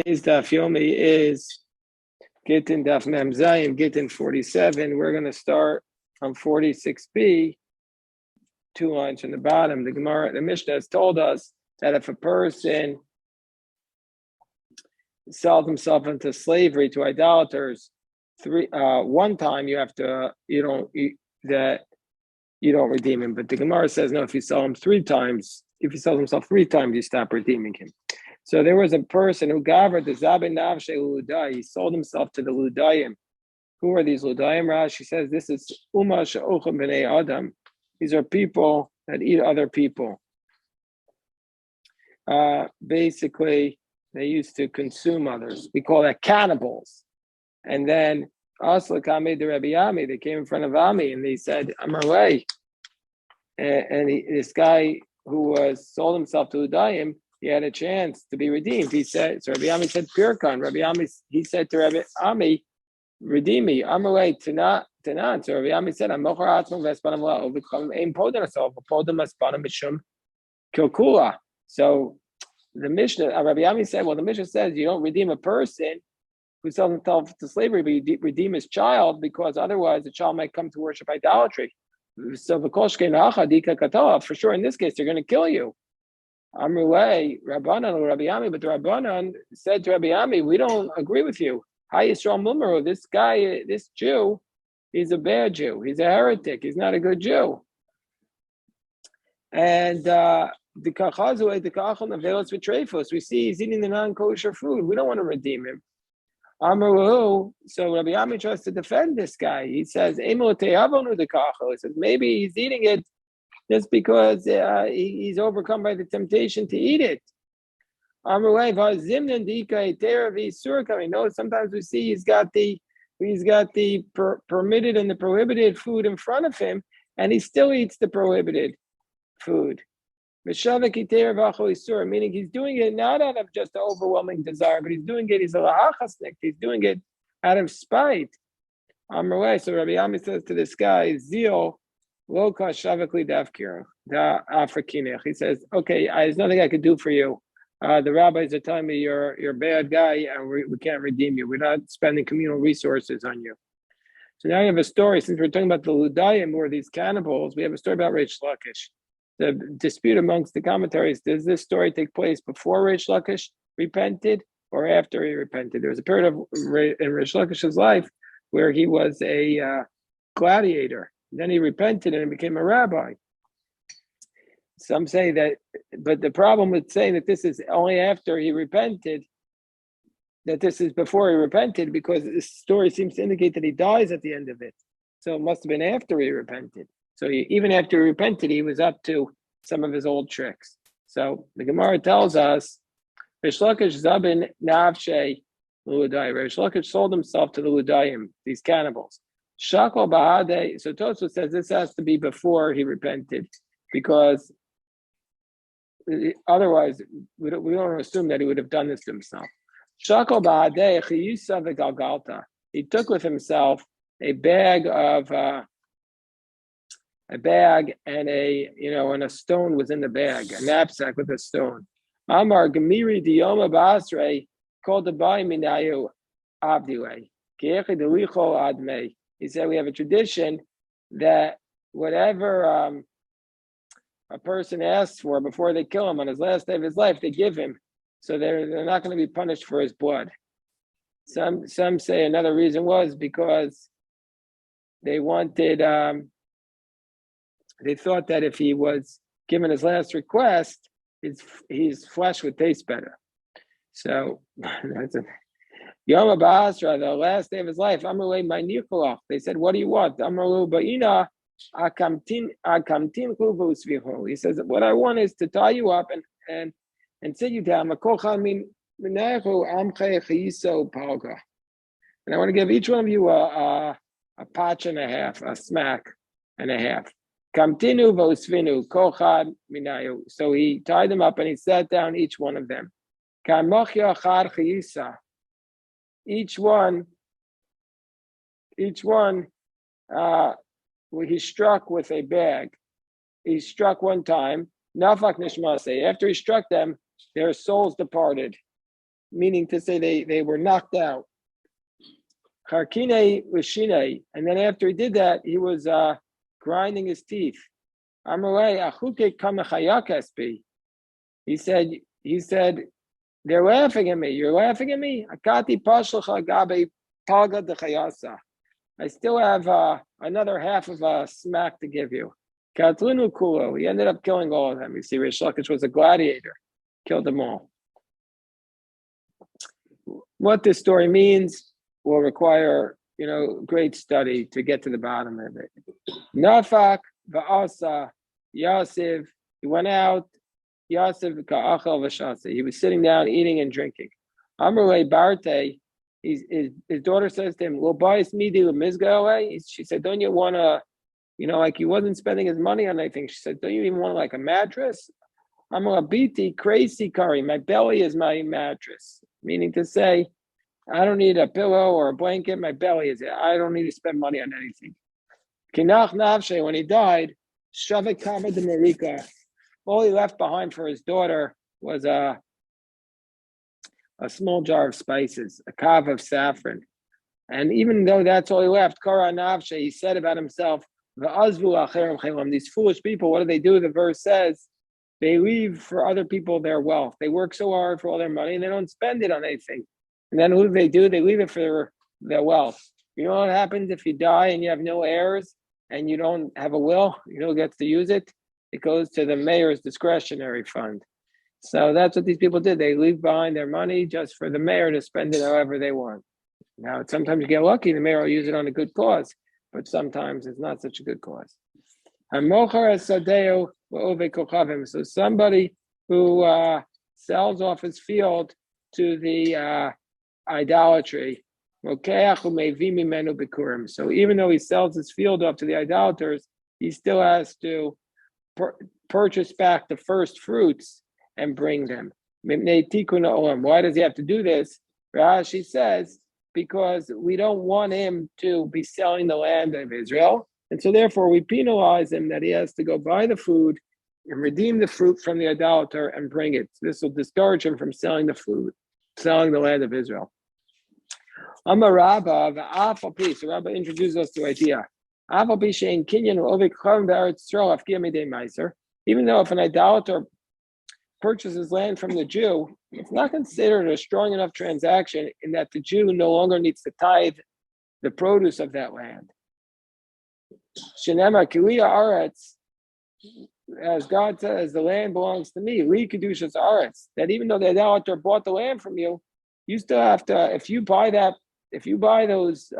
Today's daf yomi is Gittin daf mem zayin, Gittin 47. We're going to start from 46b, 2 lines from the bottom. The Mishnah has told us that if a person sells himself into slavery to idolaters, one time you don't redeem him. But the Gemara says no. If you sell him 3 times, if he sells himself 3 times, you stop redeeming him. So there was a person who gathered the Zabin Navshe Ludai. He sold himself to the Ludayim. Who are these Ludayim? Rashi says this is Uma She'ochem B'nei Adam. These are people that eat other people. Basically, they used to consume others. We call that cannibals. And then Aslakame the Rabbi Ami, they came in front of Ami and they said, Amarlei. And this guy who was sold himself to Ludayim, he had a chance to be redeemed. He said, so Rabbi Ami said, Pirkan. Rabbi Ami, he said to Rabbi Ami, redeem me. Amalei Tanat. So Rabbi Ami said, I'm Mochar Atzmo Vespanam La Ovikam Aim Podem Asov, Podem Aspanam Mishum Kilkula. So the Mishnah, Rabbi Ami said, well, the Mishnah says you don't redeem a person who sells himself to slavery, but you redeem his child because otherwise the child might come to worship idolatry. So for sure, in this case, they're going to kill you. Amrulay, Rabbanan or Rabbi Ami, but the Rabbanan said to Rabbi Ami, we don't agree with you. Hi Yisrael Mumru, this guy, this Jew, he's a bad Jew. He's a heretic. He's not a good Jew. And the Kachazu, the Kachon Avelos Vitrefos, we see he's eating the non-kosher food. We don't want to redeem him. Amru, so Rabbi Ami tries to defend this guy. He says, Emil Te'avonu the Kachel. He says, maybe he's eating it just because he's overcome by the temptation to eat it. No, sometimes we see he's got the permitted and the prohibited food in front of him, and he still eats the prohibited food. Meaning he's doing it not out of just an overwhelming desire, but he's doing it, he's doing it out of spite. So Rabbi Ami says to this guy, Zeal, he says, okay, there's nothing I could do for you. The rabbis are telling me you're a bad guy and we can't redeem you. We're not spending communal resources on you. So now you have a story, since we're talking about the Ludayim, who are these cannibals, we have a story about Reish Lakish. The dispute amongst the commentaries, does this story take place before Reish Lakish repented or after he repented? There was a period in Reish Lakish's life where he was a gladiator. Then he repented and became a rabbi. Some say that, but the problem with saying that this is only after he repented, that this is before he repented, because this story seems to indicate that he dies at the end of it. So it must have been after he repented. So even after he repented, he was up to some of his old tricks. So the Gemara tells us, Reish Lakish Zabin Navshe Ludai. Reish Lakish sold himself to the Ludayim, these cannibals. Shakal Bahade. So Tosfos says this has to be before he repented, because otherwise we don't assume that he would have done this to himself. Shakal Bahade Chiyusa v'Galgalta. He took with himself a bag and and a stone was in the bag, a knapsack with a stone. Amar Gemiri Diyoma Basre called the Bai Minayu Abdiwe. Kiechi Delicho Admei. He said we have a tradition that whatever a person asks for before they kill him on his last day of his life, they give him. So they're not going to be punished for his blood. Some say another reason was because they wanted, they thought that if he was given his last request, his flesh would taste better. So that's a Yom Basra, the last day of his life, Amrulay my Nikolach. They said, what do you want? Amrulu Ba'ina Akamtin Kluvusviho. He says, what I want is to tie you up and sit you down. And I want to give each one of you a patch and a half, a smack and a half. Kamtinu Vosvinu Kochad Minayu. So he tied them up and he sat down each one of them. Kamachya Char Chiyisa. Each one, he struck with a bag. He struck one time. Nafak nishmase. After he struck them, their souls departed. meaning to say they were knocked out. Charkine Rishine, and then after he did that, he was grinding his teeth. Amarei achuke kamechayakespi. He said, they're laughing at me. You're laughing at me? Akati pashlcha gabe palga dechayasa. I still have another half of a smack to give you. Katlinu kulo. He ended up killing all of them. You see, Rish Lakish was a gladiator. Killed them all. What this story means will require, great study to get to the bottom of it. Nafak va'asa Yasif. He went out. Yasif ka'achal v'shasa. He was sitting down, eating and drinking. Amrulei Barte. His daughter says to him, "Lo ba'is midi lemizga." She said, "Don't you want to, like he wasn't spending his money on anything?" She said, "Don't you even want like a mattress?" Amrulabiti crazy curry. My belly is my mattress, meaning to say, I don't need a pillow or a blanket. My belly is it. I don't need to spend money on anything. Kinach navshe, when he died, shavik kama de marika. All he left behind for his daughter was a small jar of spices, a kav of saffron. And even though that's all he left, kara navshe, he said about himself, v'azvu acherim chelam. These foolish people, what do? The verse says, they leave for other people their wealth. They work so hard for all their money and they don't spend it on anything. And then what do? They leave it for their wealth. You know what happens if you die and you have no heirs and you don't have a will? You don't get to use it. It goes to the mayor's discretionary fund. So that's what these people did. They leave behind their money just for the mayor to spend it however they want. Now, sometimes you get lucky, the mayor will use it on a good cause, but sometimes it's not such a good cause. So somebody who sells off his field to the idolatry. So even though he sells his field off to the idolaters, he still has to purchase back the first fruits and bring them. Why does he have to do this? Rashi says, because we don't want him to be selling the land of Israel. And so therefore we penalize him that he has to go buy the food and redeem the fruit from the idolater and bring it. This will discourage him from selling the food, selling the land of Israel. I'm a rabbi, so Rabbi introduces us to the idea. Even though if an idolater purchases land from the Jew, it's not considered a strong enough transaction in that the Jew no longer needs to tithe the produce of that land. Shenema Kiliya Aretz, as God says, the land belongs to me. Li Kedushas Aretz. That even though the idolater bought the land from you, you still have to. If you buy those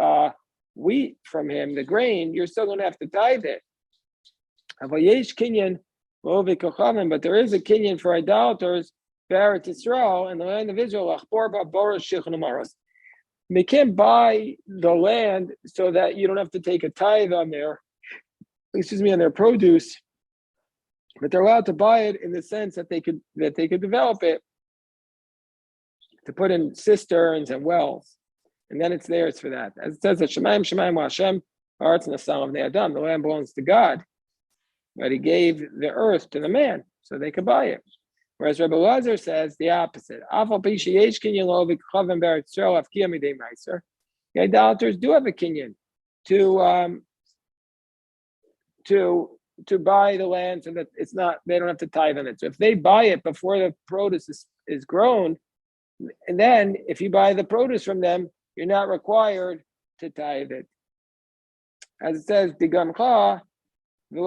wheat from him, the grain, you're still going to have to tithe it. But there is a kinyan for idolaters, Be'eretz Yisrael, in the land of Israel. They can't buy the land so that you don't have to take a tithe on their produce, but they're allowed to buy it in the sense that they could develop it to put in cisterns and wells, and then it's theirs for that. As it says that Shemaim Hashem, Haaretz Nasam of Adam, the land belongs to God, but He gave the earth to the man so they could buy it. Whereas Rebbe Lazar says the opposite. The idolaters do have a kinyan to buy the land so that they don't have to tithe on it. So if they buy it before the produce is grown, and then if you buy the produce from them, you're not required to tithe it. As it says, Digancha, you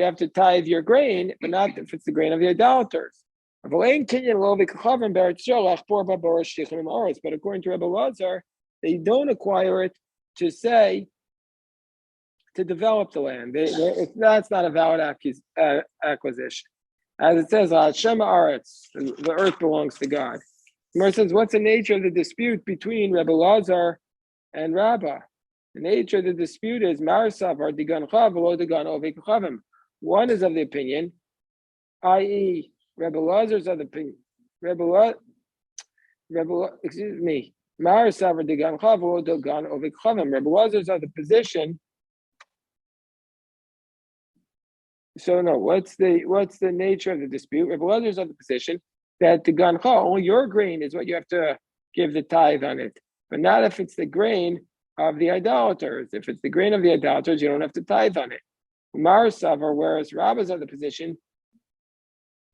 have to tithe your grain, but not if it's the grain of the idolaters. But according to Rebbe Lazar, they don't acquire it to develop the land. That's not a valid acquisition. As it says, Hashem Aretz, the earth belongs to God. Gemara says, what's the nature of the dispute between Rebbe Lazar and Rabbah? The nature of the dispute is Marisav or Digan Chav or Digan Ovek Chavim. One is of the opinion, i.e., Rebbe Lazar's of the opinion. Marisav or Digan Chav or Digan Ovek Chavim. Rebbe Lazar's of the position. So no, what's the nature of the dispute? Rebbe Lazar's of the position that the gancha, only your grain is what you have to give the tithe on it, but not if it's the grain of the idolaters. If it's the grain of the idolaters, you don't have to tithe on it. Umar Savar, whereas rabbis are the position,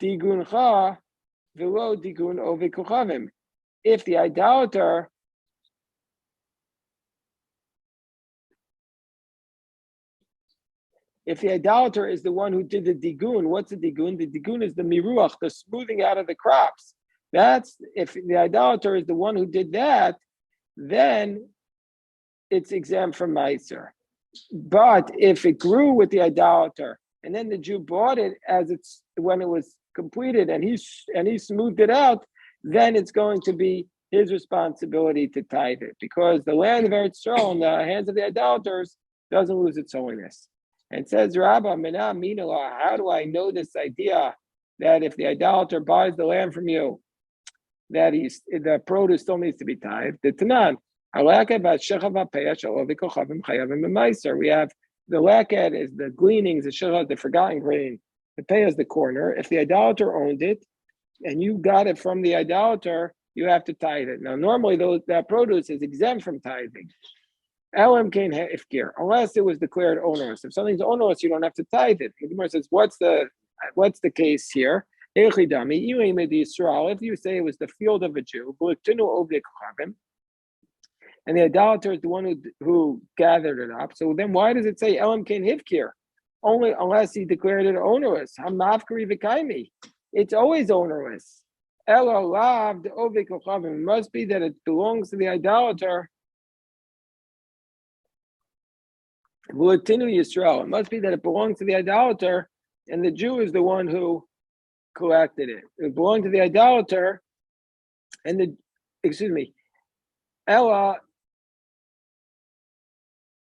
diguncha velo digun ovikuchavim. If the idolater is the one who did the digun, what's the digun? The digun is the miruach, the smoothing out of the crops. That's if the idolater is the one who did that, then it's exempt from Meiser. But if it grew with the idolater and then the Jew bought it as it's when it was completed and he smoothed it out, then it's going to be his responsibility to tithe it, because the land of Eretz Yisrael in the hands of the idolaters doesn't lose its holiness. And says Rabba, Mina Minala, how do I know this idea that if the idolater buys the land from you, that the produce still needs to be tithed? The Tanan, we have the leket is the gleanings, the shechah, the forgotten grain. The pay is the corner. If the idolater owned it and you got it from the idolater, you have to tithe it. Now, normally that produce is exempt from tithing. Unless it was declared onerous. If something's onerous, you don't have to tithe it. The Gemara says, what's the case here? If you say it was the field of a Jew, and the idolater is the one who gathered it up, so then why does it say Elam Kain Hivkir? Only unless he declared it onerous. It's always onerous. It must be that it belongs to the idolater. It must be that it belongs to the idolater, and the Jew is the one who collected it. It belonged to the idolater, and Ella.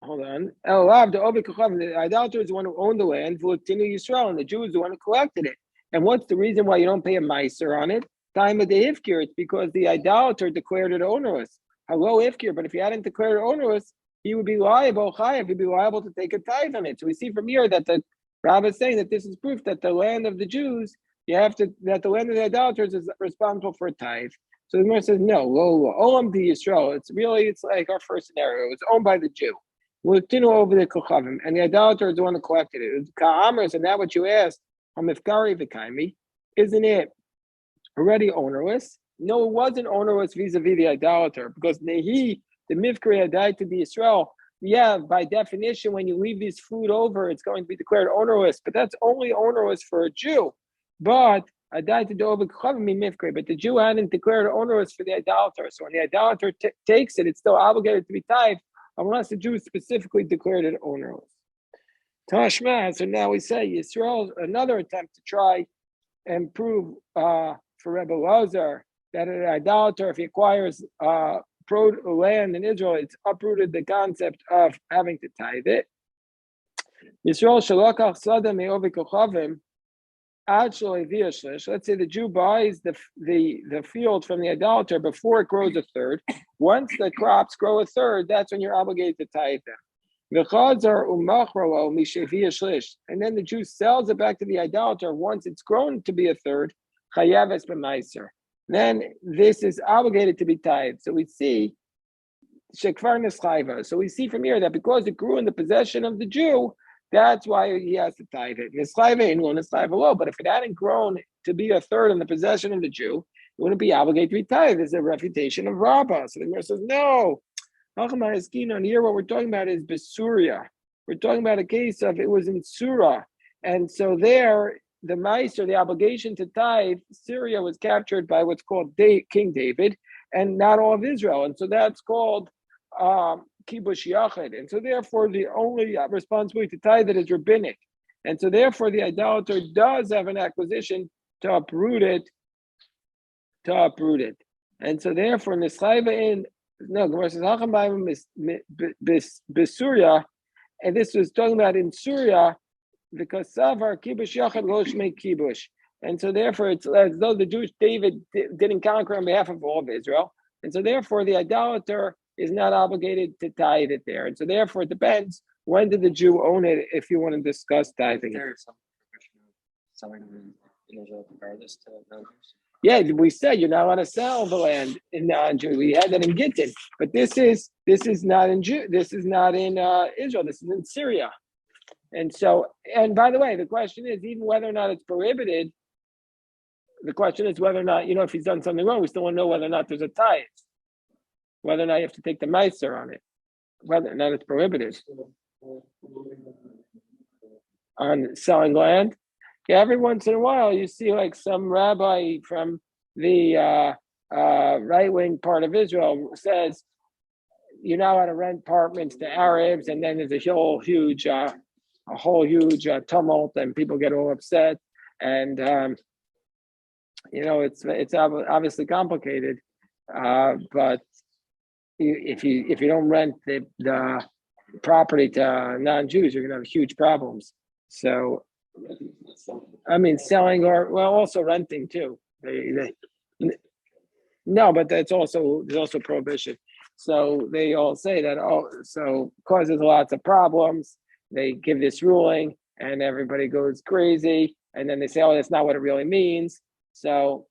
Hold on. The idolater is the one who owned the land. And the Jew is the one who collected it. And what's the reason why you don't pay a meiser on it? Time of the ifkir. It's because the idolater declared it onerous. Hello, ifkir. But if he hadn't declared it onerous, he would be liable. He'd be liable to take a tithe on it. So we see from here that the Rabbi is saying that this is proof that the land of the Jews, that the land of the idolaters is responsible for a tithe. So the Gemara says, no, Olam di Yisrael. It's like our first scenario. It was owned by the Jew. Over the Kochavim, and the idolater is the one who collected it. Ka'amers, and that what you asked, Hamifkari v'kaimi, isn't it already onerous? No, it wasn't onerous vis-a-vis the idolater, because the Mifkari had died to the Israel. Yeah, by definition, when you leave this food over, it's going to be declared onerous, but that's only onerous for a Jew. But I died to the over Kochavim Mifkari, but the Jew hadn't declared onerous for the idolater. So when the idolater takes it, it's still obligated to be tithed, unless the Jew specifically declared it onerous. Tashma, so now we say Yisrael, another attempt to try and prove for Rebbe Lazar that an idolater, if he acquires land in Israel, it's uprooted the concept of having to tithe it. Yisrael shalakach sada me'ovi kochavim. Let's say the Jew buys the field from the idolater before it grows a third. Once the crops grow a third, that's when you're obligated to tithe them. And then the Jew sells it back to the idolater once it's grown to be a third. Then this is obligated to be tithed. So we see So we see from here that because it grew in the possession of the Jew, that's why he has to tithe it. But if it hadn't grown to be a third in the possession of the Jew, it wouldn't be obligated to be tithed. There's a refutation of Rabbah. So the Gemara says, no. And here what we're talking about is Besuria. We're talking about a case of it was in Surah. And so there, the Meiser, the obligation to tithe, Syria was captured by what's called King David, and not all of Israel. And so that's called Kibush Yachid. And so therefore the only responsibility to tithe it is rabbinic. And so therefore the idolater does have an acquisition to uproot it. And so therefore Gemara says Besuria, and this was talking about in Syria, because Savar Kibush Yachid lo shmei Kibush. And so therefore it's as though the Jewish David didn't conquer on behalf of all of Israel. And so therefore the idolater is not obligated to tithe it there. And so therefore it depends, when did the Jew own it, if you want to discuss tithing. There is some profession of selling in Israel regardless to non-Jews. Yeah, we said you're not allowed to sell the land in non-Jew. We had that in Gittin, but this is not in Jew. This is not in Israel. This is in Syria. And so, and by the way, the question is even whether or not it's prohibited. The question is whether or not, if he's done something wrong, we still want to know whether or not there's a tithe, whether or not you have to take the meiser on it, whether or not it's prohibited on selling land. Yeah, every once in a while you see like some rabbi from the right-wing part of Israel says you're not allowed to rent apartments to Arabs, and then there's a whole huge tumult, and people get all upset, and it's obviously complicated, but if you don't rent the property to non-Jews, you're going to have huge problems. So, I mean, selling also renting too. No, but there's also prohibition. So they all say that, so causes lots of problems. They give this ruling and everybody goes crazy. And then they say, that's not what it really means. So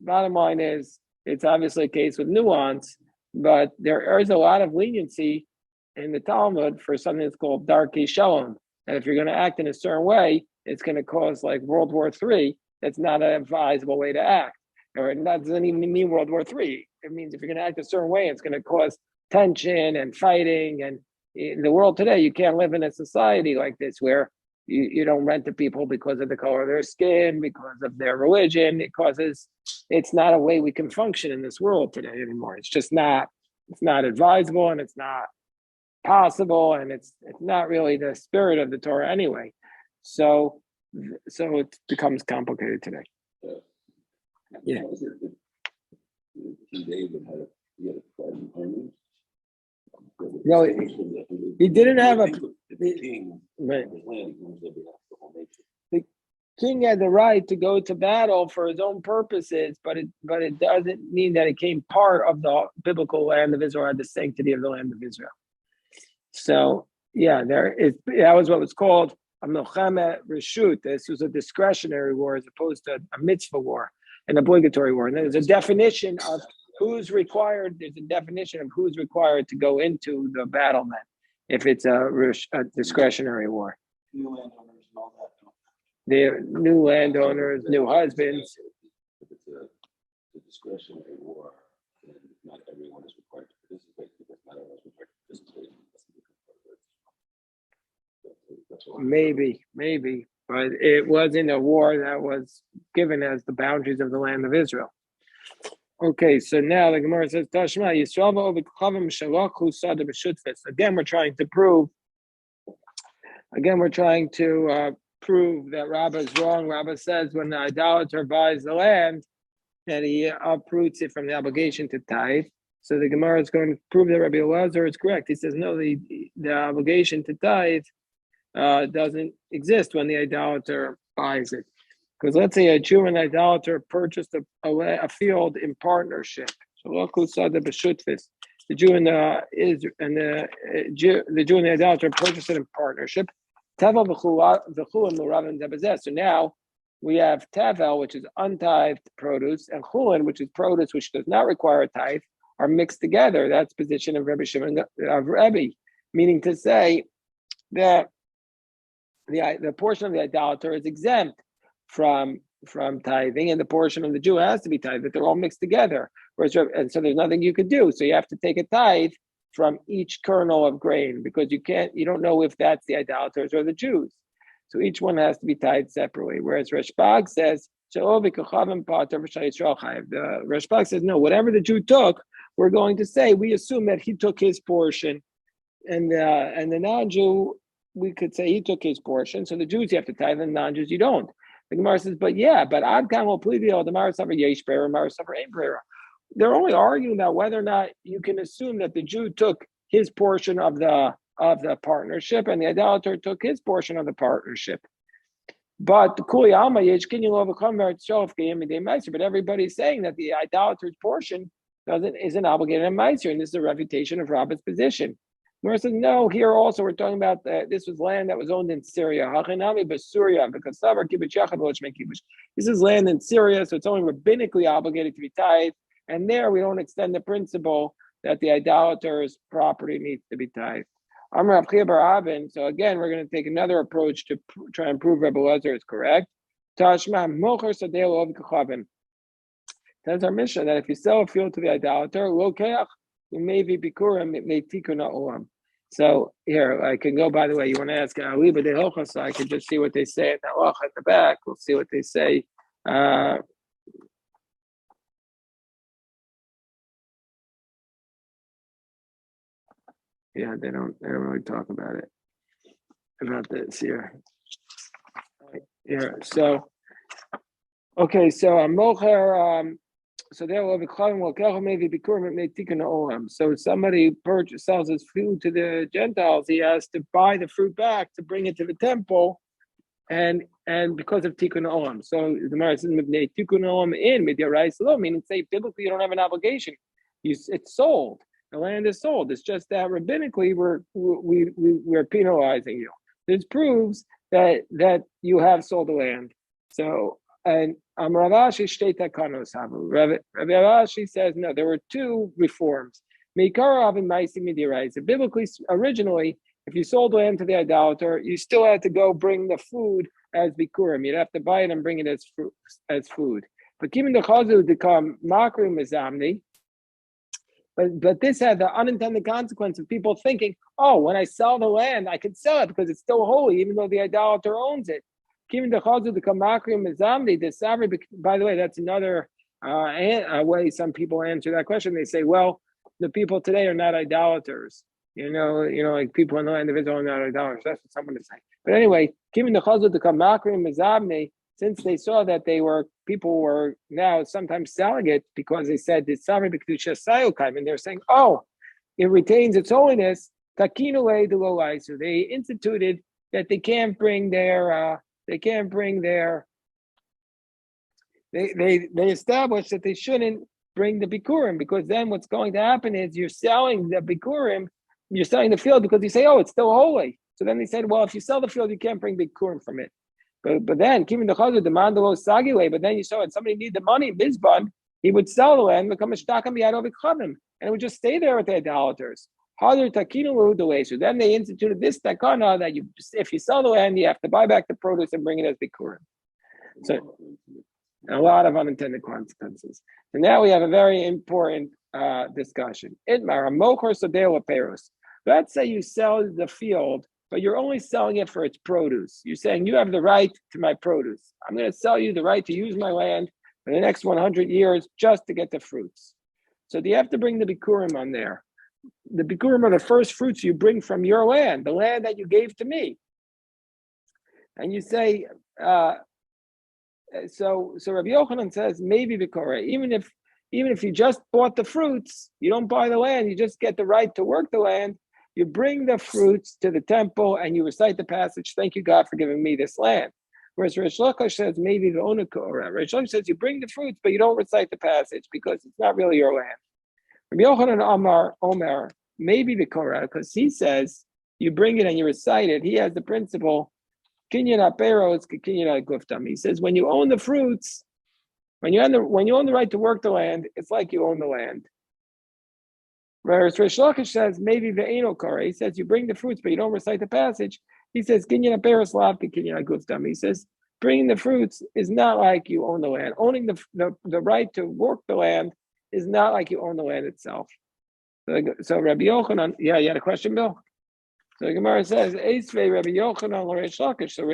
bottom line is, it's obviously a case with nuance, but there is a lot of leniency in the Talmud for something that's called Darkei Shalom. And if you're going to act in a certain way, it's going to cause like World War III. That's not an advisable way to act. Or that doesn't even mean World War III. It means if you're going to act a certain way, it's going to cause tension and fighting. And in the world today, you can't live in a society like this where you don't rent to people because of the color of their skin, because of their religion. It's not a way we can function in this world today anymore. It's just not, it's not advisable, and it's not possible, and it's not really the spirit of the Torah anyway. So it becomes complicated today. Yeah. No, he didn't have a. The king had the right to go to battle for his own purposes, but it doesn't mean that it became part of the biblical land of Israel, had the sanctity of the land of Israel. So yeah, that was what was called a milchama reshut. This was a discretionary war as opposed to a mitzvah war, an obligatory war. And there's a definition of who's required. There's a definition of who's required to go into the battle then, if it's a discretionary war. New landowners and all that. The new landowners, new husbands. If it's a discretionary war, then not everyone is required to participate, because not everyone is required to participate. Maybe, but it wasn't a war that was given as the boundaries of the land of Israel. Okay, so now the Gemara says, Tashma Yisrael v'Chavim shalachu sada b'shutfis. Again, we're trying to prove that Rabbah is wrong. Rabbah says when the idolater buys the land, that he uproots it from the obligation to tithe. So the Gemara is going to prove that Rabbi Elazar is correct. He says, no, the obligation to tithe doesn't exist when the idolater buys it. Because let's say a Jew and idolater purchased a field in partnership. So the Jew and the idolater purchased it in partnership. So now we have tevel, which is untithed produce, and chulin, which is produce which does not require a tithe, are mixed together. That's the position of Rebbe Shimon of Rebbe, meaning to say that the portion of the idolater is exempt from tithing, and the portion of the Jew has to be tithed, but they're all mixed together. And so there's nothing you could do. So you have to take a tithe from each kernel of grain, because you don't know if that's the idolaters or the Jews. So each one has to be tithed separately. Whereas Rashbag says, the Rashbag says, no, whatever the Jew took, we're going to say, we assume that he took his portion, and the non-Jew, we could say he took his portion. So the Jews you have to tithe, and the non-Jews you don't. The Gemara says, but Ad Kan will plead the Mara Suffer Yesh Brera, Mara Suffer Ein Brera. They're only arguing about whether or not you can assume that the Jew took his portion of the partnership and the idolater took his portion of the partnership. But but everybody's saying that the idolater's portion isn't obligated in Meiser, and this is a refutation of Rabba's position. Gemara says, no, here also we're talking about this was land that was owned in Syria. This is land in Syria, so it's only rabbinically obligated to be tithed. And there we don't extend the principle that the idolater's property needs to be tithed. So again, we're going to take another approach to try and prove Rebbe Lezer is correct. Tells our mission that if you sell a field to the idolater, maybe bikurim, it may tikkun ha'olam. So here, I can go, by the way, you want to ask Ali, but so I can just see what they say at the back. We'll see what they say. Yeah, they don't really talk about this here. Here, so okay, so mocher. So there will be maybe bikurim. So somebody sells his food to the Gentiles, he has to buy the fruit back to bring it to the temple, and because of tikkun olam. So the Gemara says tikkun olam in midyarais lo, meaning say biblically you don't have an obligation. It's sold. The land is sold. It's just that rabbinically we're penalizing you. This proves that you have sold the land. So and Rav Ashi says no. There were two reforms. Biblically, originally, if you sold land to the idolater, you still had to go bring the food as bikurim. You'd have to buy it and bring it as food. But given the chazu to come makri mizamni, but this had the unintended consequence of people thinking, oh, when I sell the land, I can sell it because it's still holy, even though the idolater owns it. By the way, that's another way some people answer that question. They say, well, the people today are not idolaters. Like people in the land of Israel are not idolaters. That's what someone is saying. But anyway, since they saw that people were now sometimes selling it because they said it's and they're saying, oh, it retains its holiness. So they instituted that they established that they shouldn't bring the bikurim, because then what's going to happen is you're selling the bikurim, you're selling the field because you say, oh, it's still holy. So then they said, well, if you sell the field, you can't bring bikurim from it. But then, keeping the chazir demand the low sagile. But then you saw it. Somebody need the money, Bizban, he would sell the land, become a shtakam yadov ikhavim, and it would just stay there with the idolaters. Harder takinu delay. So then they instituted this takana that if you sell the land, you have to buy back the produce and bring it as bikurim. So a lot of unintended consequences. So now we have a very important discussion. Itmar mochor sodeo peros. Let's say you sell the field, but you're only selling it for its produce. You're saying you have the right to my produce. I'm going to sell you the right to use my land for the next 100 years just to get the fruits. So do you have to bring the bikurim on there? The bikurim are the first fruits you bring from your land, the land that you gave to me. And you say, so Rabbi Yochanan says maybe bikore, even if you just bought the fruits, you don't buy the land, you just get the right to work the land. You bring the fruits to the temple and you recite the passage, thank you, God, for giving me this land. Whereas Rish Lakish says, maybe the onukora. Rish Lakish says, you bring the fruits, but you don't recite the passage because it's not really your land. Rabbi Yochanan Omer, maybe the Korah, because he says, you bring it and you recite it. He has the principle, kinyan aperos, kinyan guftam. He says, when you own the fruits, when you own the right to work the land, it's like you own the land. Whereas Rish Lakish says, maybe the Eino Korah. He says, you bring the fruits, but you don't recite the passage. He says, kinyan aperos lavki kinyan guftam. He says, bringing the fruits is not like you own the land. Owning the right to work the land is not like you own the land itself. So Rabbi Yochanan, yeah, you had a question, Bill? So the Gemara says, Eisvei Rabbi Yochanan l'Reish Lakish. So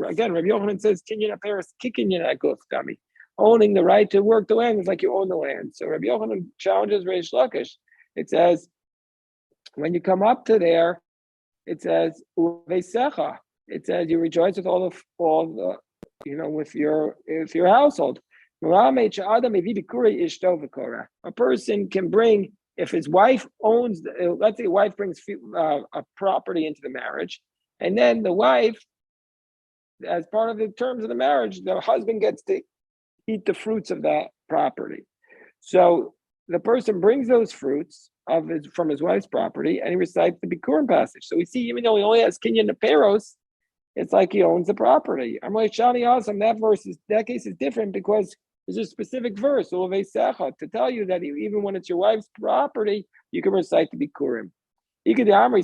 again, Rabbi Yochanan says, kinyan aperos kinyan guftam. Owning the right to work the land is like you own the land. So Rabbi Yochanan challenges Reish Lakish. It says, when you come up to there, it says, Uveisecha. It says you rejoice with all the with your household. A person can bring, if his wife owns, let's say a wife brings a property into the marriage, and then the wife, as part of the terms of the marriage, the husband gets to eat the fruits of that property. So the person brings those fruits from his wife's property and he recites the Bikurim passage. So we see, even though he only has Kinyan Neperos, it's like he owns the property. I'm like, Shani Awesome, that case is different because there's a specific verse, to tell you that even when it's your wife's property, you can recite the Bikurim.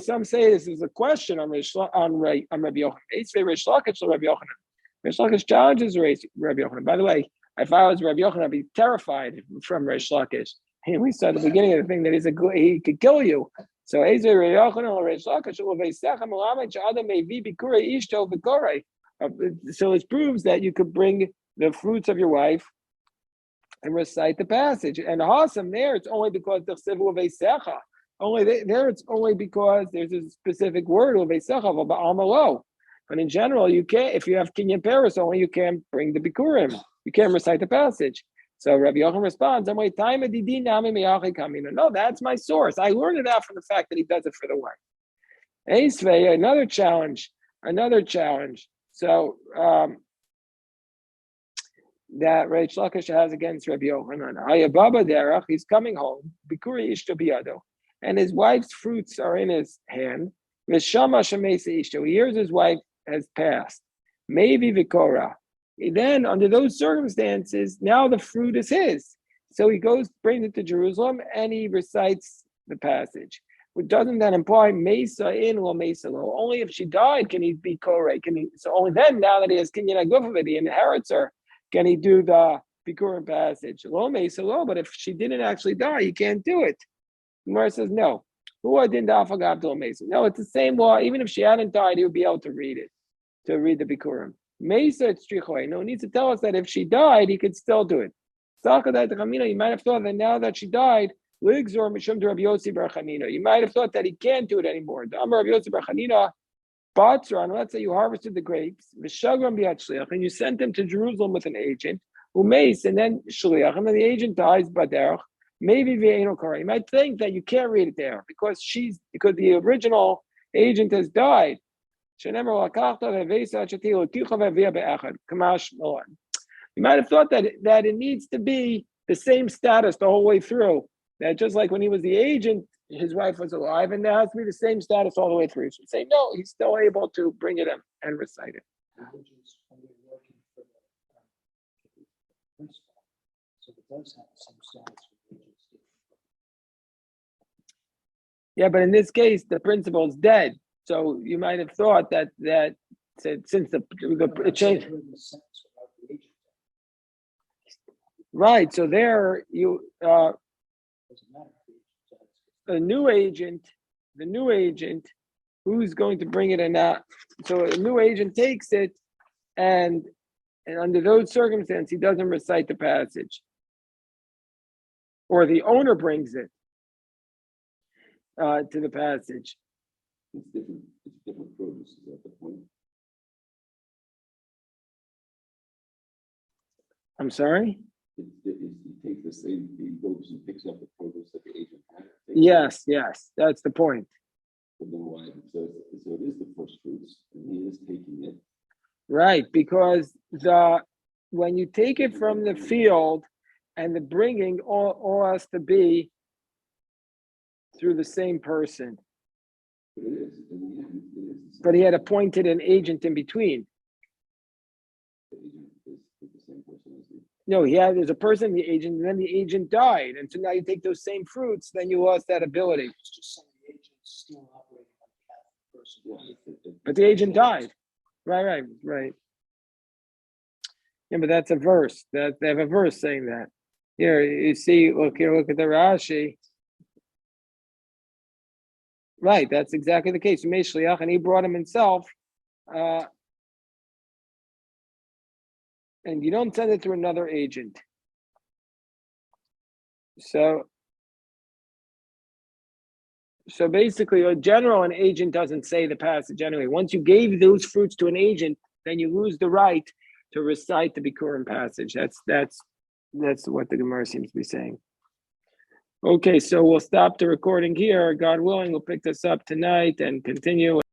Some say this is a question on Rabbi Yochanan. Rish Lakish challenges Rabbi Yochanan. By the way, if I was Rabbi Yochanan, I'd be terrified from Rish Lakish. And we saw at the beginning of the thing that he could kill you. So so it proves that you could bring the fruits of your wife and recite the passage. And Hasam there, it's only because the Sivu Veisecha. There, it's only because there's a specific word Veisecha. But in general, you can't. If you have Kinyan Paris, only you can't bring the Bikurim. You can't recite the passage. So Rabbi Yochanan responds, no, that's my source. I learned it out from the fact that he does it for the wife. Another challenge. So that Reish Lakish has against Rabbi Yochanan. He's coming home, Bikuri Ishto Biyado, and his wife's fruits are in his hand. He hears his wife has passed. Maybe Vikora. Then, under those circumstances, now the fruit is his. So he brings it to Jerusalem, and he recites the passage. Which doesn't that imply Mesa in or Mesa lo? Only if she died can he be Koreh. So only then, now that he has Kinyan Agufavit, he inherits her, can he do the Bikurim passage. Lo Mesa lo, but if she didn't actually die, he can't do it. Gemara says no. No, it's the same law. Even if she hadn't died, he would be able to read the Bikurim. Mesa Tzrichoy. No, he needs to tell us that if she died, he could still do it. You might have thought that now that she died, you might have thought that he can't do it anymore. Let's say you harvested the grapes, and you sent them to Jerusalem with an agent, and then shliach, and then the agent dies, maybe you might think that you can't read it there because the original agent has died. You might have thought that it needs to be the same status the whole way through. That just like when he was the agent, his wife was alive, and there has to be the same status all the way through. So say no, he's still able to bring it in and recite it. So it does have some status. Yeah, but in this case, the principal is dead. So you might have thought that since it changed. Right. So there the new agent, who's going to bring it or not. So a new agent takes it, and under those circumstances, he doesn't recite the passage. Or the owner brings it to the passage. It's different produce, is that the point? I'm sorry? He takes the same, he goes and picks up the produce that the agent had. Yes, that's the point. But then why? So it is the first fruits, and he is taking it. Right, because when you take it from the field and the bringing all has to be through the same person. But it is. In the end, it is. But he had appointed an agent in between. The agent is the same person as the. No, there's a person, the agent, and then the agent died. And so now you take those same fruits, then you lost that ability. It's just saying the agent's still operating on behalf of the person. Yeah, but the agent died. Right. Yeah, but that's a verse. They have a verse saying that. Here, you see, look at the Rashi. Right, that's exactly the case. And he brought him himself. And you don't send it to another agent. So basically, in general, an agent doesn't say the passage anyway. Once you gave those fruits to an agent, then you lose the right to recite the Bikurim passage. That's what the Gemara seems to be saying. Okay, so we'll stop the recording here. God willing, we'll pick this up tonight and continue.